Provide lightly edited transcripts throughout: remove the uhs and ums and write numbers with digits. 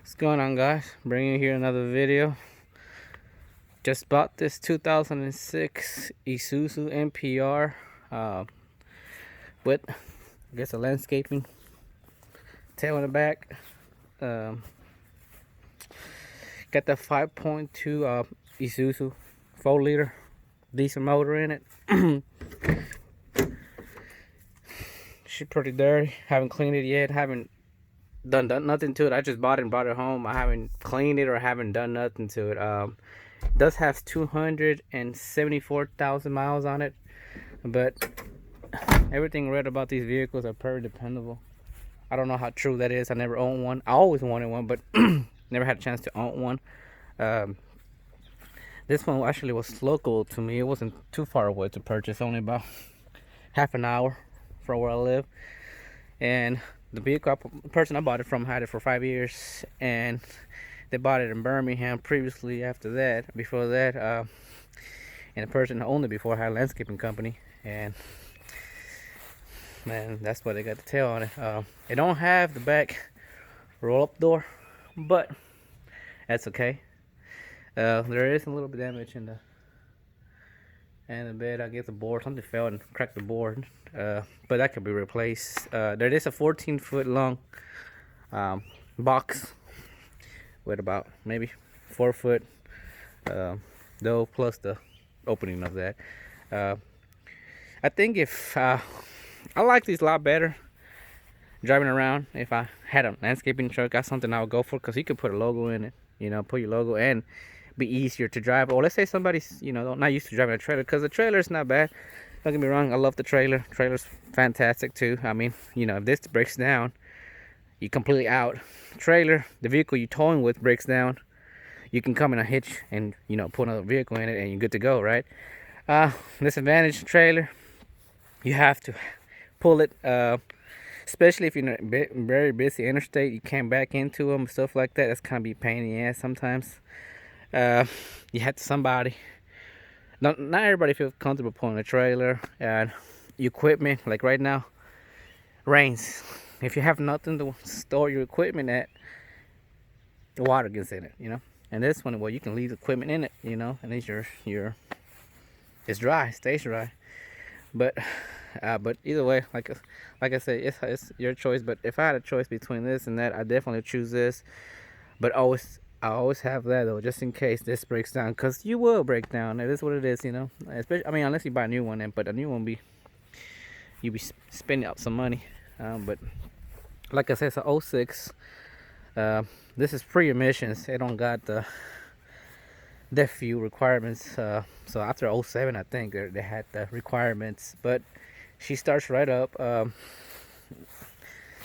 What's going on, guys? Bringing you here another video. Just bought this 2006 Isuzu NPR with, I guess, a landscaping tail in the back. Got the 5.2 Isuzu 4-liter decent motor in it. She's pretty dirty. Haven't cleaned it yet. Haven't done nothing to it. I just bought it and brought it home. I haven't cleaned it or haven't done nothing to it. It does have 274,000 miles on it, but everything read about these vehicles are very dependable. I don't know how true that is. I never owned one. I always wanted one, but never had a chance to own one. This one actually was local to me. It wasn't too far away to purchase, only about half an hour from where I live. And the vehicle person I bought it from had it for 5 years, and they bought it in Birmingham previously. Before that, and the person who owned it before had a landscaping company, and man, that's why they got the tail on it. It don't have the back roll-up door, but that's okay. There is a little bit of damage in the bed. I guess the board, something fell and cracked the board, but that could be replaced. There is a 14-foot long box with about maybe 4 foot though, plus the opening of that. I think if I like these a lot better driving around. If I had a landscaping truck, that's something I would go for, because you could put a logo in it, put your logo, and be easier to drive. Or let's say somebody's not used to driving a trailer, because the trailer is not bad. Don't get me wrong, I love the trailer. Trailer's fantastic too. I mean, if this breaks down, you're completely out. Trailer, the vehicle you're towing with, breaks down, you can come in a hitch and put another vehicle in it and you're good to go, right? Disadvantage trailer, you have to pull it, especially if you're in a very busy interstate. You can't back into them, stuff like that. That's kind of be a pain in the ass sometimes. You have to somebody. Not everybody feels comfortable pulling a trailer, and equipment, like right now, rains. If you have nothing to store your equipment at, the water gets in it, And this one, well, you can leave the equipment in it, and then it's dry, stays dry. But either way, like I say, it's your choice. But if I had a choice between this and that, I definitely choose this. But I always have that though, just in case this breaks down, because you will break down. It is what it is, Especially, I mean, unless you buy a new one, but a new one you be spending up some money. But like I said, it's a 06. This is pre-emissions. They don't got the fuel requirements. So after 07, I think they had the requirements. But she starts right up.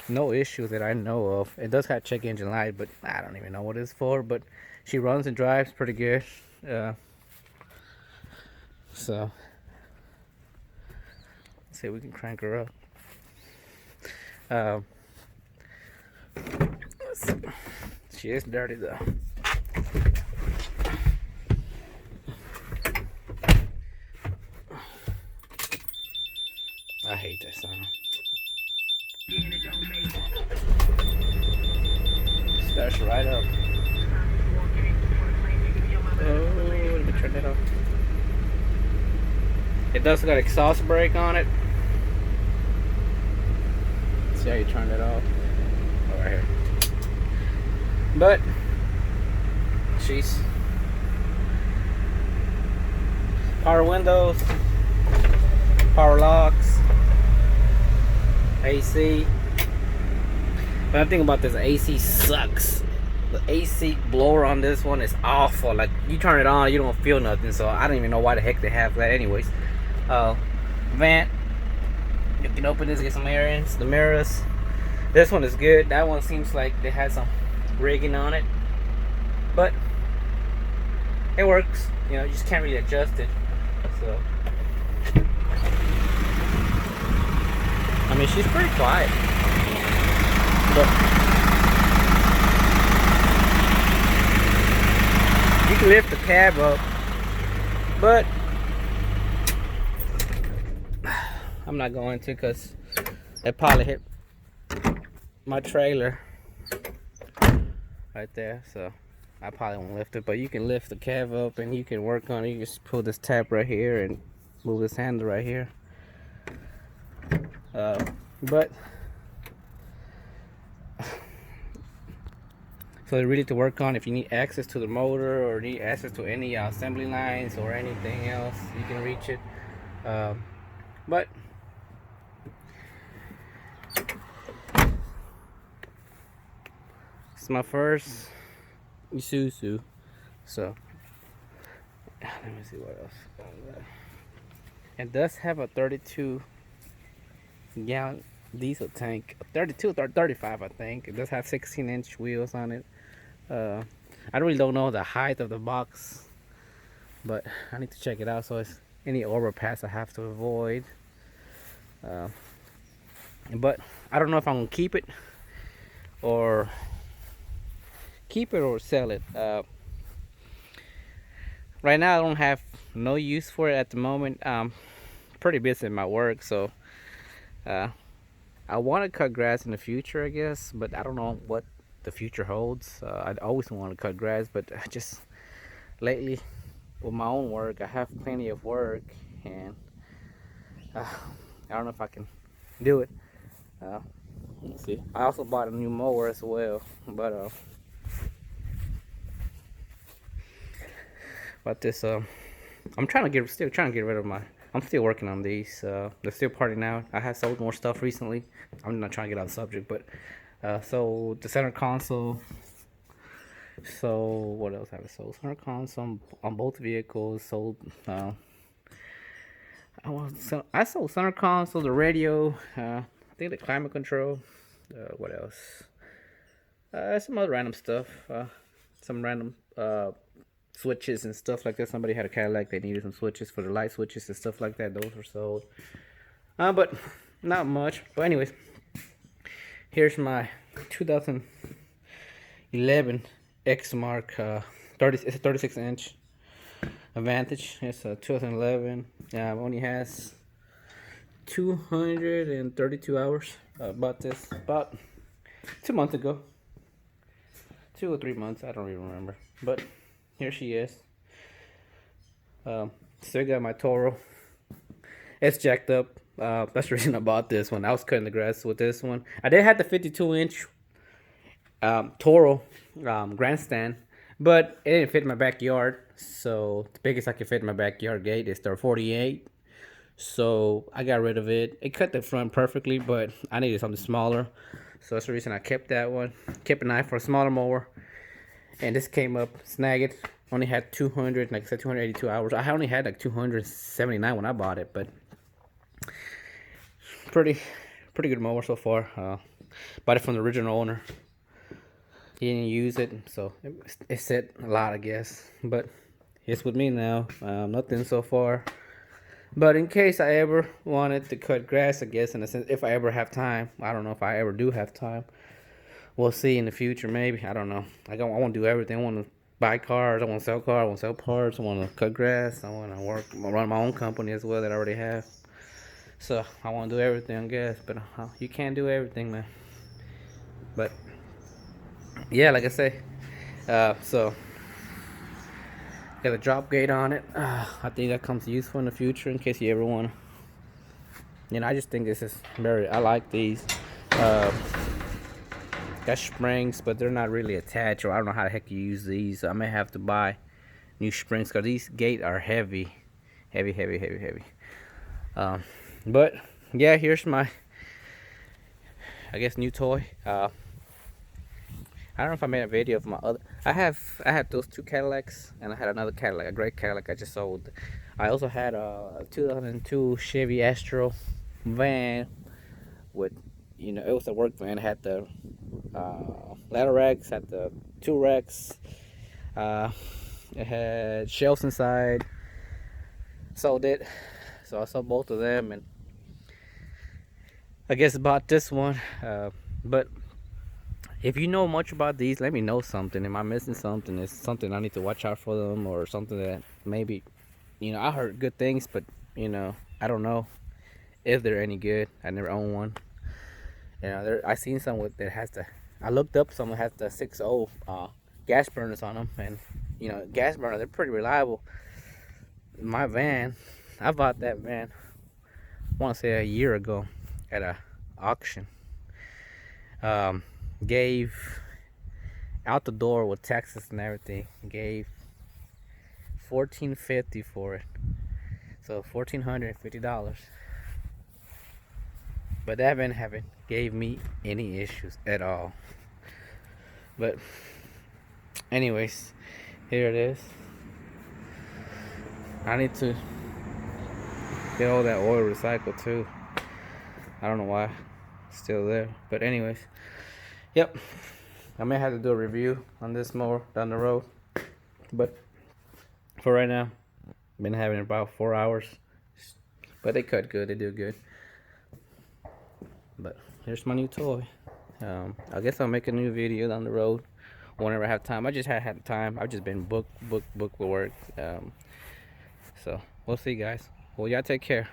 No issues that I know of. It does have check engine light, but I don't even know what it's for. But she runs and drives pretty good. So let's see if we can crank her up. She is dirty though. I hate that sound. Starts right up. Oh, let me turn that off. It does got exhaust brake on it. Let's see how you turn it off. Oh, right here. But she's power windows, power locks, AC. But the thing about this, AC sucks. The AC blower on this one is awful. Like, you turn it on, you don't feel nothing. So I don't even know why the heck they have that anyways. Vent, you can open this, get some air in. The mirrors, this one is good. That one seems like they had some rigging on it, but it works. You just can't really adjust it. So I mean, she's pretty quiet, but you can lift the cab up, but I'm not going to, because it probably hit my trailer right there. So I probably won't lift it, but you can lift the cab up and you can work on it. You just pull this tab right here and move this handle right here. But so they're really to work on. If you need access to the motor or need access to any assembly lines or anything else, you can reach it. But it's my first isuzu, so let me see what else. It does have a 32-gallon diesel tank, 32 or 35 I think. It does have 16-inch wheels on it. I really don't know the height of the box, but I need to check it out, so it's any overpass I have to avoid. But I don't know if I'm gonna keep it or sell it. Right now I don't have no use for it at the moment. Pretty busy in my work, so I want to cut grass in the future, I guess, but I don't know what the future holds. I'd always want to cut grass, but just lately with my own work, I have plenty of work, and I don't know if I can do it. Let's see. I also bought a new mower as well, but this I'm still trying to get rid of my. I'm still working on these. They're still parting out. I have sold more stuff recently. I'm not trying to get out of the subject, but so the center console. So what else have I sold? Center console on both vehicles. Sold. I sold center console, the radio. I think the climate control. What else? Some other random stuff. Some random switches and stuff like that. Somebody had a Cadillac, they needed some switches for the light switches and stuff like that. Those were sold. But not much. But anyways, here's my 2011 X-Mark. It's a 36-inch Advantage. It's a 2011. Only has 232 hours. Bought this about 2 months ago. 2 or 3 months, I don't even remember. But here she is. Still got my Toro. It's jacked up. That's the reason I bought this one. I was cutting the grass with this one. I did have the 52-inch Toro grandstand, but it didn't fit in my backyard. So the biggest I could fit in my backyard gate is the 48. So I got rid of it. It cut the front perfectly, but I needed something smaller. So that's the reason I kept that one. Kept an eye for a smaller mower. And this came up, snag it. Only had 200, like I said, 282 hours. I only had like 279 when I bought it, but pretty good mower so far. Bought it from the original owner. He didn't use it, so it said a lot, I guess. But it's with me now. Nothing so far. But in case I ever wanted to cut grass, I guess, in a sense, if I ever have time. I don't know if I ever do have time. We'll see in the future, maybe. I don't know. I want to do everything. I want to buy cars. I want to sell cars. I want to sell parts. I want to cut grass. I want to run my own company as well that I already have. So I want to do everything, I guess. But you can't do everything, man. But yeah, like I say, so got a drop gate on it. I think that comes useful in the future in case you ever want to. I just think this is I like these. Got springs, but they're not really attached, or I don't know how the heck you use these. I may have to buy new springs because these gates are heavy. But yeah, here's my, I guess, new toy. I don't know if I made a video of my other. I had those 2 Cadillacs, and I had another Cadillac, a gray Cadillac I just sold. I also had a 2002 Chevy Astro van with, it was a work van. It had the ladder racks, had the 2 racks. It had shelves inside. Sold it. So I sold both of them, and I guess bought this one. But if you know much about these, let me know something. Am I missing something? Is something I need to watch out for them, or something that maybe, I heard good things, but I don't know if they're any good. I never owned one. I seen some that has the I looked up some that has the 6.0 gas burners on them, and you know, gas burners, they're pretty reliable. My van, I bought that van, I want to say a year ago at a auction. Gave out the door with taxes and everything, gave $1,450 for it, so $1,450. But that van haven't gave me any issues at all. But anyways, here it is. I need to get all that oil recycled too. I don't know why it's still there, but anyways, yep, I may have to do a review on this mower down the road, but for right now, I've been having about 4 hours, but they cut good, they do good. But here's my new toy. I guess I'll make a new video down the road whenever I have time. I just had time. I've just been booked with work. So we'll see, guys. Well, y'all take care.